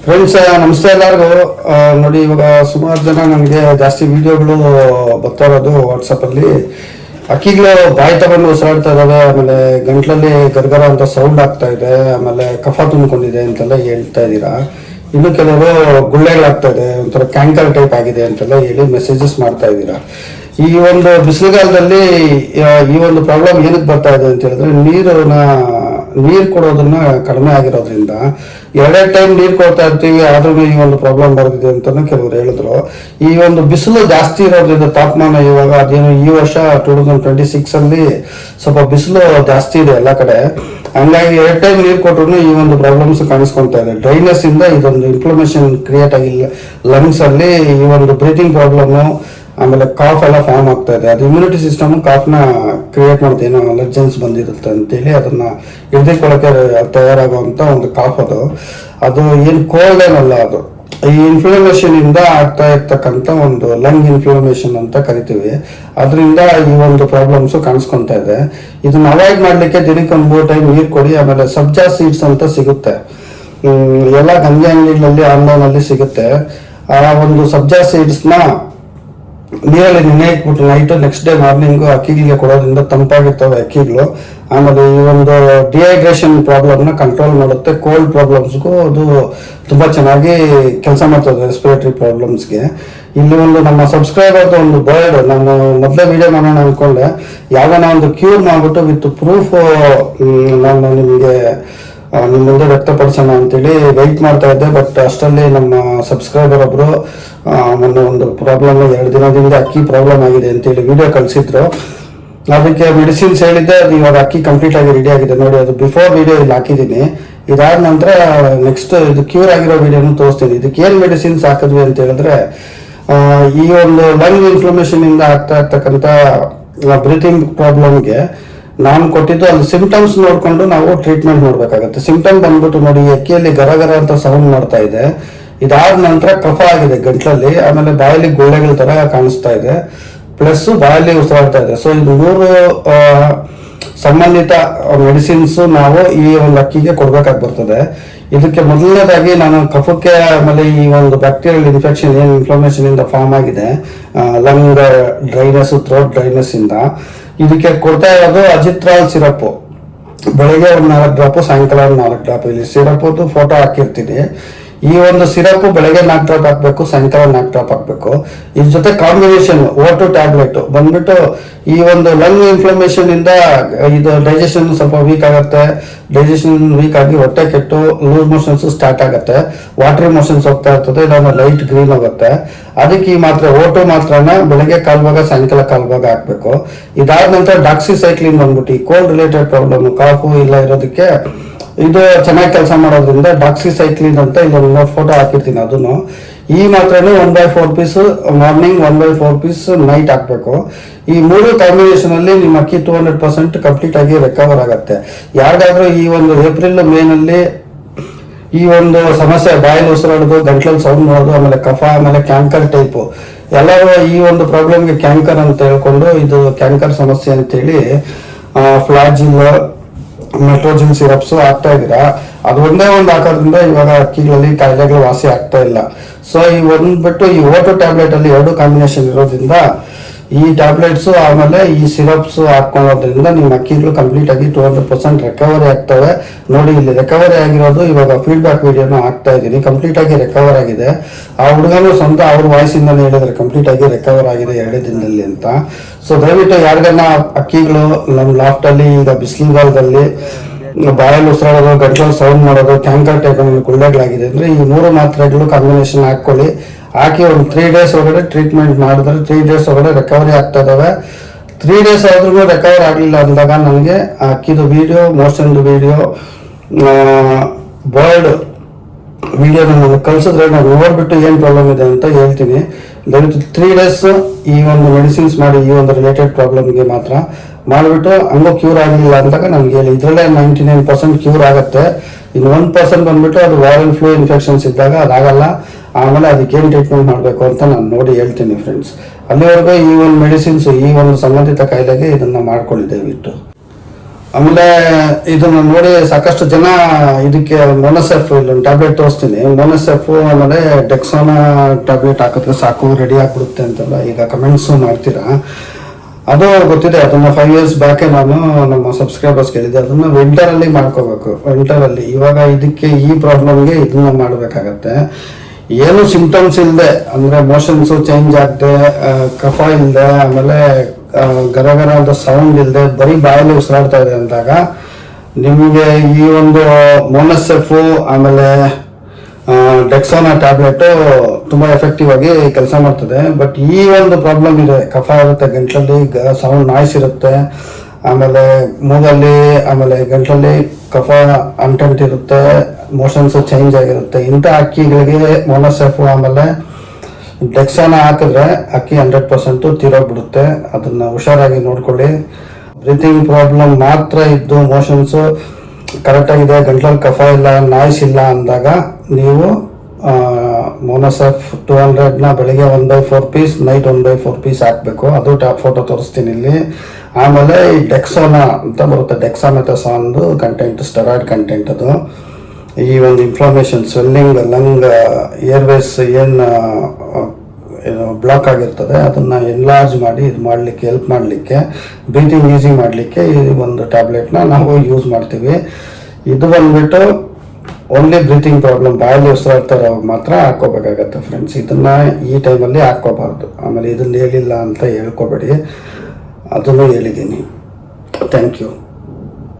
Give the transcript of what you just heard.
Friends ನಮಸ್ತೆ ಎಲ್ಲರಿಗೂ. ನೋಡಿ, ಇವಾಗ ಸುಮಾರು ಜನ ನನಗೆ ಜಾಸ್ತಿ ವಿಡಿಯೋಗಳು ಬರ್ತಾ ಇರೋದು ವಾಟ್ಸಪ್ಪಲ್ಲಿ. ಅಕ್ಕಿಗಳು ಬಾಯಿ ತಗೊಂಡು ಉಸಿರಾಡ್ತಾ ಇದ್ದಾವೆ, ಆಮೇಲೆ ಗಂಟ್ಲಲ್ಲಿ ಗರ್ಗರ ಅಂತ ಸೌಂಡ್ ಆಗ್ತಾ ಇದೆ, ಆಮೇಲೆ ಕಫ ತುಂಬಿಕೊಂಡಿದೆ ಅಂತೆಲ್ಲ ಹೇಳ್ತಾ ಇದ್ದೀರಾ. ಇನ್ನು ಕೆಲವರು ಗುಳ್ಳೆಗಳಾಗ್ತಾ ಇದೆ, ಒಂಥರ ಕ್ಯಾಂಕರ್ ಟೈಪ್ ಆಗಿದೆ ಅಂತೆಲ್ಲ ಹೇಳಿ ಮೆಸೇಜಸ್ ಮಾಡ್ತಾ ಇದ್ದೀರಾ. ಈ ಒಂದು ಬಿಸಿಲುಗಾಲದಲ್ಲಿ ಈ ಒಂದು ಪ್ರಾಬ್ಲಮ್ ಏನಕ್ಕೆ ಬರ್ತಾ ಇದೆ ಅಂತ ಹೇಳಿದ್ರೆ, ನೀರು ಕೊಡೋದನ್ನ ಕಡಿಮೆ ಆಗಿರೋದ್ರಿಂದ ಎರಡೇ ಟೈಮ್ ನೀರು ಕೊಡ್ತಾ ಇರ್ತೀವಿ, ಆದ್ರೂ ಈ ಒಂದು ಪ್ರಾಬ್ಲಮ್ ಬರೆದಿದೆ ಅಂತಾನು ಕೆಲವರು ಹೇಳಿದ್ರು. ಈ ಒಂದು ಬಿಸಿಲು ಜಾಸ್ತಿ ಇರೋದ್ರಿಂದ ತಾಪಮಾನ ಇವಾಗ ಅದೇನು ಈ ವರ್ಷ 2026 ಅಲ್ಲಿ ಸ್ವಲ್ಪ ಬಿಸಿಲು ಜಾಸ್ತಿ ಇದೆ ಎಲ್ಲ ಕಡೆ. ಹಂಗಾಗಿ ಎರಡು ಟೈಮ್ ನೀರು ಕೊಟ್ಟರು ಈ ಒಂದು ಪ್ರಾಬ್ಲಮ್ಸ್ ಕಾಣಿಸ್ಕೊತಾ ಇದೆ. ಡ್ರೈನೆಸ್ ಇಂದ ಇದೊಂದು ಇನ್ಫ್ಲಮೇಷನ್ ಕ್ರಿಯೇಟ್ ಆಗಿಲ್ಲ ಲಂಗ್ಸ್ ಅಲ್ಲಿ, ಈ ಒಂದು ಬ್ರೀತಿಂಗ್ ಪ್ರಾಬ್ಲಮ್ಮು, ಆಮೇಲೆ ಕಾಫ್ ಎಲ್ಲ ಫಾರ್ಮ್ ಆಗ್ತಾ ಇದೆ. ಅದು ಇಮ್ಯುನಿಟಿ ಸಿಸ್ಟಮ್ ಕಾಫ್ನ ಕ್ರಿಯೇಟ್ ಮಾಡುತ್ತೆ, ಏನೋ ಅಲರ್ಜೆನ್ಸ್ ಬಂದಿರುತ್ತೆ ಅಂತೇಳಿ ಅದನ್ನ ಹಿಡಿದುಕೊಳ್ಳೋಕೆ ತಯಾರಾಗುವಂತ ಒಂದು ಕಾಫ್. ಅದು ಏನು ಕೋಲ್ಡ್ ಏನಲ್ಲ, ಅದು ಈ ಇನ್ಫ್ಲಮೇಷನ್ ಇಂದ ಆಗ್ತಾ ಇರ್ತಕ್ಕಂಥ ಒಂದು ಲಂಗ್ ಇನ್ಫ್ಲಮೇಷನ್ ಅಂತ ಕರಿತೀವಿ. ಅದರಿಂದ ಈ ಒಂದು ಪ್ರಾಬ್ಲಮ್ಸ್ ಕಾಣಿಸ್ಕೊಂತ ಇದೆ. ಇದನ್ನ ಅವಾಯ್ಡ್ ಮಾಡ್ಲಿಕ್ಕೆ ದಿನಕ್ಕೆ ಒಂದು 3 ಟೈಮ್ ನೀರು ಕೊಡಿ. ಆಮೇಲೆ ಸಬ್ಜಾ ಸೀಡ್ಸ್ ಅಂತ ಸಿಗುತ್ತೆ, ಎಲ್ಲ ಗಂಜಿ ಅಂಗಡಿಗಳಲ್ಲಿ ಆನ್ಲೈನ್ ಅಲ್ಲಿ ಸಿಗುತ್ತೆ. ಆ ಒಂದು ಸಬ್ಜಾ ಸೀಡ್ಸ್ನ ನೀರಲ್ಲಿ ನೆನೆ ಇಟ್ಬಿಟ್ಟು ನೈಟ್ ನೆಕ್ಸ್ಟ್ ಡೇ ಮಾರ್ನಿಂಗು ಅಕ್ಕಿಗಳಿಗೆ ಕೊಡೋದ್ರಿಂದ ತಂಪಾಗಿರ್ತವೆ ಅಕ್ಕಿಗಳು. ಆಮೇಲೆ ಈ ಒಂದು ಡಿಹೈಡ್ರೇಷನ್ ಪ್ರಾಬ್ಲಮ್ನ ಕಂಟ್ರೋಲ್ ಮಾಡುತ್ತೆ. ಕೋಲ್ಡ್ ಪ್ರಾಬ್ಲಮ್ಸ್ಗೂ ಅದು ತುಂಬಾ ಚೆನ್ನಾಗಿ ಕೆಲಸ ಮಾಡ್ತದೆ, ರೆಸ್ಪಿರೇಟರಿ ಪ್ರಾಬ್ಲಮ್ಸ್ಗೆ. ಇಲ್ಲಿ ಒಂದು ನಮ್ಮ ಸಬ್ಸ್ಕ್ರೈಬರ್ದು ಒಂದು ಬರ್ಡ್ ನಾನು ಮೊದಲೇ ವಿಡಿಯೋ ಮಾಡೋಣ ಅನ್ಕೊಂಡೆ, ಯಾವಾಗ ಒಂದು ಕ್ಯೂರ್ ಮಾಡ್ಬಿಟ್ಟು ವಿತ್ ಪ್ರೂಫ್ ನಾನು ನಿಮಗೆ ನಿಮ್ಮ ಮುಂದೆ ವ್ಯಕ್ತಪಡಿಸೋಣ ಅಂತೇಳಿ ವೆಯ್ಟ್ ಮಾಡ್ತಾ ಇದ್ದೆ. ಬಟ್ ಅಷ್ಟರಲ್ಲಿ ನಮ್ಮ ಸಬ್ಸ್ಕ್ರೈಬರ್ ಒಬ್ರು ಮೊನ್ನೆ ಒಂದು ಪ್ರಾಬ್ಲಮ್ 2 ದಿನದಿಂದ ಅಕ್ಕಿ ಪ್ರಾಬ್ಲಮ್ ಆಗಿದೆ ಅಂತೇಳಿ ವಿಡಿಯೋ ಕಳಿಸಿದ್ರು. ಅದಕ್ಕೆ ಮೆಡಿಸಿನ್ಸ್ ಹೇಳಿದ್ದೆ, ಅದು ಇವಾಗ ಅಕ್ಕಿ ಕಂಪ್ಲೀಟ್ ಆಗಿ ರೆಡಿ ಆಗಿದೆ. ನೋಡಿ, ಅದು ಬಿಫೋರ್ ವಿಡಿಯೋ ಇಲ್ಲಿ ಹಾಕಿದ್ದೀನಿ. ಇದಾದ ನಂತರ ನೆಕ್ಸ್ಟ್ ಇದು ಕ್ಯೂರ್ ಆಗಿರೋ ವಿಡಿಯೋನು ತೋರಿಸ್ತೀನಿ. ಇದಕ್ಕೆ ಏನು ಮೆಡಿಸಿನ್ಸ್ ಹಾಕಿದ್ವಿ ಅಂತ ಹೇಳಿದ್ರೆ, ಈ ಒಂದು ಲಂಗ್ ಇನ್ಫ್ಲಮೇಷನ್ ಇಂದ ಆಗ್ತಾ ಇರ್ತಕ್ಕಂಥ ಬ್ರೀತಿಂಗ್ ಪ್ರಾಬ್ಲಮ್ಗೆ ನಾನು ಕೊಟ್ಟಿದ್ದು ಅದು ಸಿಂಪ್ಟಮ್ಸ್ ನೋಡ್ಕೊಂಡು ನಾವು ಟ್ರೀಟ್ಮೆಂಟ್ ನೋಡ್ಬೇಕಾಗತ್ತೆ. ಸಿಂಪ್ಟಮ್ ಬಂದ್ಬಿಟ್ಟು ನೋಡಿ, ಅಕ್ಕಿಯಲ್ಲಿ ಗರಗರ ಅಂತ ಸೌಂಡ್ ಮಾಡ್ತಾ ಇದೆ. ಇದಾದ ನಂತರ ಕಫ ಆಗಿದೆ ಗಂಟ್ಲಲ್ಲಿ, ಆಮೇಲೆ ಬಾಯಲ್ಲಿ ಗುಳ್ಳೆಗಳ ತರ ಕಾಣಿಸ್ತಾ ಇದೆ, ಪ್ಲಸ್ ಬಾಯಲ್ಲಿ ಉಸಿರಾಡ್ತಾ ಇದೆ. ಸೊ ಇದು 3 ಸಂಬಂಧಿತ ಮೆಡಿಸಿನ್ಸ್ ನಾವು ಈ ಒಂದು ಅಕ್ಕಿಗೆ ಕೊಡ್ಬೇಕಾಗಿ ಬರ್ತದೆ. ಇದಕ್ಕೆ ಮೊದಲನೇದಾಗಿ ನಾನು ಕಫಕ್ಕೆ, ಆಮೇಲೆ ಈ ಒಂದು ಬ್ಯಾಕ್ಟೀರಿಯಲ್ ಇನ್ಫೆಕ್ಷನ್ ಏನು ಇನ್ಫ್ಲಮೇಷನ್ ಇಂದ ಫಾರ್ಮ್ ಆಗಿದೆ, ಲಂಗ್ ಡ್ರೈನೆಸ್, ಥ್ರೋಟ್ ಡ್ರೈನೆಸ್ ಇಂದ, ಇದಕ್ಕೆ ಕೊಡ್ತಾ ಇರೋದು ಅಜಿತ್ರಾಲ್ ಸಿರಪ್. ಬೆಳಿಗ್ಗೆ ಒಂದು 4 ಡ್ರಾಪು, ಸಾಯಂಕಾಲ ಒಂದು 4 ಡ್ರಾಪ್. ಇಲ್ಲಿ ಸಿರಪ್ ಫೋಟೋ ಹಾಕಿರ್ತೀನಿ. ಈ ಒಂದು ಸಿರಪ್ ಬೆಳಗ್ಗೆ 4 ಡ್ರಾಪ್ ಹಾಕ್ಬೇಕು, ಸಾಯಂಕಾಲ 4 ಡ್ರಾಪ್ ಹಾಕ್ಬೇಕು. ಇದ್ರ ಜೊತೆ ಕಾಂಬಿನೇಷನ್ O2 ಟ್ಯಾಬ್ಲೆಟ್ ಬಂದ್ಬಿಟ್ಟು ಈ ಒಂದು ಲಂಗ್ ಇನ್ಫ್ಲಮೇಷನ್ ಇಂದ ಇದು ಡೈಜೆಷನ್ ಸ್ವಲ್ಪ ವೀಕ್ ಆಗುತ್ತೆ. ಡೈಜೆಷನ್ ವೀಕ್ ಆಗಿ ಹೊಟ್ಟೆ ಕೆಟ್ಟು ಲೂಸ್ ಮೋಷನ್ಸ್ ಸ್ಟಾರ್ಟ್ ಆಗುತ್ತೆ, ವಾಟರಿ ಮೋಷನ್ಸ್ ಹೋಗ್ತಾ ಇರ್ತದೆ, ಇಲ್ಲ ಲೈಟ್ ಗ್ರೀನ್ ಹೋಗುತ್ತೆ. ಅದಕ್ಕೆ ಈ ಮಾತ್ರೆ O2 ಮಾತ್ರನ ಬೆಳಗ್ಗೆ 1/4 ಭಾಗ, ಸಾಯಂಕಾಲ 1/4 ಭಾಗ ಹಾಕ್ಬೇಕು. ಇದಾದ ನಂತರ ಡಾಕ್ಸಿಸೈಕ್ಲಿನ್ ಬಂದ್ಬಿಟ್ಟು ಈ ಕೋಲ್ಡ್ ರಿಲೇಟೆಡ್ ಪ್ರಾಬ್ಲಮ್, ಕಾಫು ಇಲ್ಲ ಇರೋದಕ್ಕೆ ಇದು ಚೆನ್ನಾಗಿ ಕೆಲಸ ಮಾಡೋದ್ರಿಂದ ಡಾಕ್ಸಿಸೈಕ್ಲಿನ್ ಅಂತ ಇಲ್ಲೊಂದು ಫೋಟೋ ಹಾಕಿರ್ತೀನಿ. ಅದನ್ನು ಈ ಮಾತ್ರನೂ 1/4 ಪೀಸ್ ಮಾರ್ನಿಂಗ್, 1/4 ಪೀಸ್ ನೈಟ್ ಹಾಕ್ಬೇಕು. ಈ 3 ಕಾಂಬಿನೇಷನ್ ಅಲ್ಲಿ ನಿಮ್ಮ ಅಕ್ಕಿ 200% ಕಂಪ್ಲೀಟ್ ಆಗಿ ರಿಕವರ್ ಆಗುತ್ತೆ. ಯಾರಿಗಾದ್ರೂ ಈ ಒಂದು ಏಪ್ರಿಲ್ ಮೇನಲ್ಲಿ ಈ ಒಂದು ಸಮಸ್ಯೆ, ಬಾಯಲ್ಲಿ ಉಸಿರಾಡೋದು, ಗಂಟ್ಲಲ್ಲಿ ಸೌಂಡ್ ಮಾಡೋದು, ಆಮೇಲೆ ಕಫ, ಆಮೇಲೆ ಕ್ಯಾಂಕರ್ ಟೈಪು, ಎಲ್ಲರೂ ಈ ಒಂದು ಪ್ರಾಬ್ಲಮ್ಗೆ ಕ್ಯಾಂಕರ್ ಅಂತ ಹೇಳ್ಕೊಂಡು ಇದು ಕ್ಯಾಂಕರ್ ಸಮಸ್ಯೆ ಅಂತೇಳಿ ಫ್ಲಾಜಿಲ್, ಮೆಟ್ರೋಜಿನ್ ಸಿರಪ್ಸ್ ಹಾಕ್ತಾ ಇದ್ದೀರಾ. ಅದು ಒಂದೇ ಒಂದು ಹಾಕೋದ್ರಿಂದ ಇವಾಗ ಅಕ್ಕಿಗಳಲ್ಲಿ ಕಾಯಿಲೆಗಳು ವಾಸಿ ಆಗ್ತಾ ಇಲ್ಲ. ಸೊ ಈ ಒಂದ್ಬಿಟ್ಟು ಈ O2 ಟ್ಯಾಬ್ಲೆಟ್ ಅಲ್ಲಿ 2 ಕಾಂಬಿನೇಷನ್ ಇರೋದ್ರಿಂದ ಈ ಟ್ಯಾಬ್ಲೆಟ್ಸ್ ಆಮೇಲೆ ಈ ಸಿರಪ್ಸ್ ಹಾಕೊಳ್ಳೋದ್ರಿಂದ ನಿಮ್ಮ ಅಕ್ಕಿಗಳು ಕಂಪ್ಲೀಟ್ ಆಗಿ 200% ರಿಕವರಿ ಆಗ್ತವೆ. ನೋಡಿ, ಇಲ್ಲಿ ರಿಕವರಿ ಆಗಿರೋದು ಇವಾಗ ಫೀಡ್ಬ್ಯಾಕ್ ವಿಡಿಯೋನ ಹಾಕ್ತಾ ಇದ್ದೀನಿ. ಕಂಪ್ಲೀಟ್ ಆಗಿ ರಿಕವರ್ ಆಗಿದೆ. ಆ ಹುಡುಗನು ಸ್ವಂತ ಅವ್ರ ವಾಯ್ಸ್ ಇಂದಾನೆ ಹೇಳಿದ್ರೆ ಕಂಪ್ಲೀಟ್ ಆಗಿ ರಿಕವರ್ ಆಗಿದೆ 2 ದಿನದಲ್ಲಿ ಅಂತ. ಸೊ ದಯವಿಟ್ಟು ಯಾರಿಗನ್ನ ಅಕ್ಕಿಗಳು ನಮ್ಮ ಲಾಫ್ಟ್ ಅಲ್ಲಿ ಈಗ ಬಿಸಿಲುಗಾಲದಲ್ಲಿ ಬಾಯಲ್ಲಿ ಉಸಿರಾಡೋದು, ಗಂಟಲಲ್ಲಿ ಸೌಂಡ್ ಮಾಡೋದು, ಕ್ಯಾಂಕರ್ ಟೈಪ್ ಗುಳ್ಳೆಗಳಾಗಿದೆ ಅಂದ್ರೆ ಈ 3 ಮಾತ್ರೆಗಳು ಕಾಂಬಿನೇಷನ್ ಹಾಕೊಳ್ಳಿ. ಹಾಕಿ ಒಂದು 3 ಡೇಸ್ ಒಳಗಡೆ ಟ್ರೀಟ್ಮೆಂಟ್ ಮಾಡಿದ್ರೆ 3 ಡೇಸ್ ಒಳಗಡೆ ರಿಕವರಿ ಆಗ್ತಾ ಇದಾವೆ. 3 ಡೇಸ್ ಆದ್ರೂ ರಿಕವರ್ ಆಗಲಿಲ್ಲ ಅಂದಾಗ ನನಗೆ ಅಕ್ಕಿದು video, motion video, bird video ನಾನು ಕಳ್ಸಿದ್ರೆ ನಾನು ನೋಡ್ಬಿಟ್ಟು ಏನು ಪ್ರಾಬ್ಲಮ್ ಇದೆ ಅಂತ ಹೇಳ್ತೀನಿ. ದಯವಿಟ್ಟು 3 ಡೇಸ್ ಈ ಒಂದು ಮೆಡಿಸಿನ್ಸ್ ಮಾಡಿ, ಈ ಒಂದು ರಿಲೇಟೆಡ್ ಪ್ರಾಬ್ಲಮ್ಗೆ ಮಾತ್ರ ಮಾಡಿಬಿಟ್ಟು ಹಂಗೂ ಕ್ಯೂರ್ ಆಗಲಿಲ್ಲ ಅಂದಾಗ ನನಗೆ ಹೇಳಿ. ಇದರಲ್ಲೇ 99% ಕ್ಯೂರ್ ಆಗುತ್ತೆ. ಇನ್ನು 1% ಬಂದ್ಬಿಟ್ಟು ಅದು ವೈರಲ್ ಫ್ಲೂ ಇನ್ಫೆಕ್ಷನ್ಸ್ ಇದ್ದಾಗ ಅದಾಗಲ್ಲ. ಆಮೇಲೆ ಅದಕ್ಕೇನು ಟ್ರೀಟ್ಮೆಂಟ್ ಮಾಡಬೇಕು ಅಂತ ನಾನು ನೋಡಿ ಹೇಳ್ತೀನಿ ಫ್ರೆಂಡ್ಸ್. ಅಲ್ಲಿವರೆಗೂ ಈ ಒಂದು ಮೆಡಿಸಿನ್ಸ್, ಈ ಒಂದು ಸಂಬಂಧಿತ ಕಾಯಿಲೆಗೆ ಇದನ್ನು ಮಾಡ್ಕೊಳ್ಳಿ ದಯವಿಟ್ಟು. ಆಮೇಲೆ ಇದನ್ನ ನೋಡಿ ಸಾಕಷ್ಟು ಜನ ಇದಕ್ಕೆ ಮೊನೊಸೆಫ್ ಇಲ್ಲೊಂದು ಟ್ಯಾಬ್ಲೆಟ್ ತೋರಿಸ್ತೀನಿ, ಮೊನೊಸೆಫ್ ಆಮೇಲೆ ಡೆಕ್ಸೋನಾ ಟ್ಯಾಬ್ಲೆಟ್ ಹಾಕಿದ್ರೆ ಸಾಕು ರೆಡಿ ಆಗ್ಬಿಡುತ್ತೆ ಅಂತೆಲ್ಲ ಈಗ ಕಮೆಂಟ್ಸು ಮಾಡ್ತೀರಾ. ಅದು ಗೊತ್ತಿದೆ, ಅದನ್ನ 5 years ಬ್ಯಾಕೆ ನಾನು ನಮ್ಮ ಸಬ್ಸ್ಕ್ರೈಬರ್ಸ್ ಕೇಳಿದ್ದೆ, ಅದನ್ನ ವಿಂಟರಲ್ಲಿ ಮಾಡ್ಕೋಬೇಕು. ವಿಂಟರಲ್ಲಿ ಇವಾಗ ಇದಕ್ಕೆ ಈ ಪ್ರಾಬ್ಲಮ್ಗೆ ಇದನ್ನ ಮಾಡಬೇಕಾಗತ್ತೆ. ಏನು ಸಿಂಪ್ಟಮ್ಸ್ ಇಲ್ಲದೆ ಅಂದರೆ ಮೋಷನ್ಸು ಚೇಂಜ್ ಆಗದೆ, ಕಫ ಇಲ್ಲದೆ, ಆಮೇಲೆ ಗರಗರ ಅಂತ ಸೌಂಡ್ ಇಲ್ಲದೆ ಬರೀ ಬಾಯಲ್ಲಿ ಉಸಿರಾಡ್ತಾ ಇದೆ ಅಂದಾಗ ನಿಮಗೆ ಈ ಒಂದು ಮೊನೊಸೆಫು ಆಮೇಲೆ ಡೆಕ್ಸೋನಾ ಟ್ಯಾಬ್ಲೆಟು ತುಂಬ ಎಫೆಕ್ಟಿವ್ ಆಗಿ ಕೆಲಸ ಮಾಡ್ತದೆ. ಬಟ್ ಈ ಒಂದು ಪ್ರಾಬ್ಲಮ್ ಇದೆ, ಕಫ ಇರುತ್ತೆ ಗಂಟ್ಲಲ್ಲಿ, ಸೌಂಡ್ ನಾಯ್ಸ್ ಇರುತ್ತೆ, ಆಮೇಲೆ ಮೂಗಲ್ಲಿ ಆಮೇಲೆ ಗಂಟ್ಲಲ್ಲಿ ಕಫ ಅಂಟೆಂಟ್ ಇರುತ್ತೆ, ಮೋಷನ್ಸು ಚೇಂಜ್ ಆಗಿರುತ್ತೆ. ಇಂಥ ಅಕ್ಕಿಗಳಿಗೆ ಮೊನೊಸೆಫು ಆಮೇಲೆ ಡೆಕ್ಸೋನಾ ಹಾಕಿದ್ರೆ ಅಕ್ಕಿ 100% ತೀರೋಗ್ಬಿಡುತ್ತೆ. ಅದನ್ನು ಹುಷಾರಾಗಿ ನೋಡ್ಕೊಳ್ಳಿ. ಬ್ರೀತಿಂಗ್ ಪ್ರಾಬ್ಲಮ್ ಮಾತ್ರ ಇದ್ದು ಮೋಷನ್ಸು ಕರೆಕ್ಟಾಗಿದೆ, ಗಂಟ್ಲಲ್ಲಿ ಕಫ ಇಲ್ಲ, ನಾಯ್ಸ್ ಇಲ್ಲ ಅಂದಾಗ ನೀವು ಮೊನೊಸೆಫ್ 200ನ ಬೆಳಿಗ್ಗೆ 1/4 ಪೀಸ್, ನೈಟ್ 1/4 ಪೀಸ್ ಹಾಕಬೇಕು. ಅದು ಫೋಟೋ ತೋರಿಸ್ತೀನಿ ಇಲ್ಲಿ. ಆಮೇಲೆ ಈ ಡೆಕ್ಸೋನಾ ಅಂತ ಬರುತ್ತೆ, ಡೆಕ್ಸಾಮೆಥಾಸೋನ್ದು ಕಂಟೆಂಟ್, ಸ್ಟೆರಾಯ್ಡ್ ಕಂಟೆಂಟ್. ಅದು ಈ ಒಂದು ಇನ್ಫ್ಲಮೇಷನ್, ಸ್ವೆಲ್ಲಿಂಗ್, ಲಂಗ್, ಏರ್ವೇಸ್ ಏನು ಬ್ಲಾಕ್ ಆಗಿರ್ತದೆ ಅದನ್ನು ಎನ್ಲಾರ್ಜ್ ಮಾಡಿ ಇದು ಮಾಡಲಿಕ್ಕೆ ಹೆಲ್ಪ್ ಮಾಡಲಿಕ್ಕೆ, ಬ್ರೀತಿಂಗ್ ಈಸಿ ಮಾಡಲಿಕ್ಕೆ ಈ ಒಂದು ಟ್ಯಾಬ್ಲೆಟ್ನ ನಾವು ಯೂಸ್ ಮಾಡ್ತೀವಿ. ಇದು ಬಂದ್ಬಿಟ್ಟು ಓನ್ಲಿ ಬ್ರೀತಿಂಗ್ ಪ್ರಾಬ್ಲಮ್, ಬಾಯಲ್ಲಿ ಉಸಿರಾಡ್ತಾರೆ ಅವಾಗ ಮಾತ್ರ ಹಾಕ್ಕೋಬೇಕಾಗತ್ತೆ ಫ್ರೆಂಡ್ಸ್. ಇದನ್ನು ಈ ಟೈಮಲ್ಲಿ ಹಾಕ್ಕೋಬಾರ್ದು. ಆಮೇಲೆ ಇದನ್ನು ಹೇಳಿಲ್ಲ ಅಂತ ಹೇಳ್ಕೊಬೇಡಿ, ಅದನ್ನು ಹೇಳಿದ್ದೀನಿ. Thank you.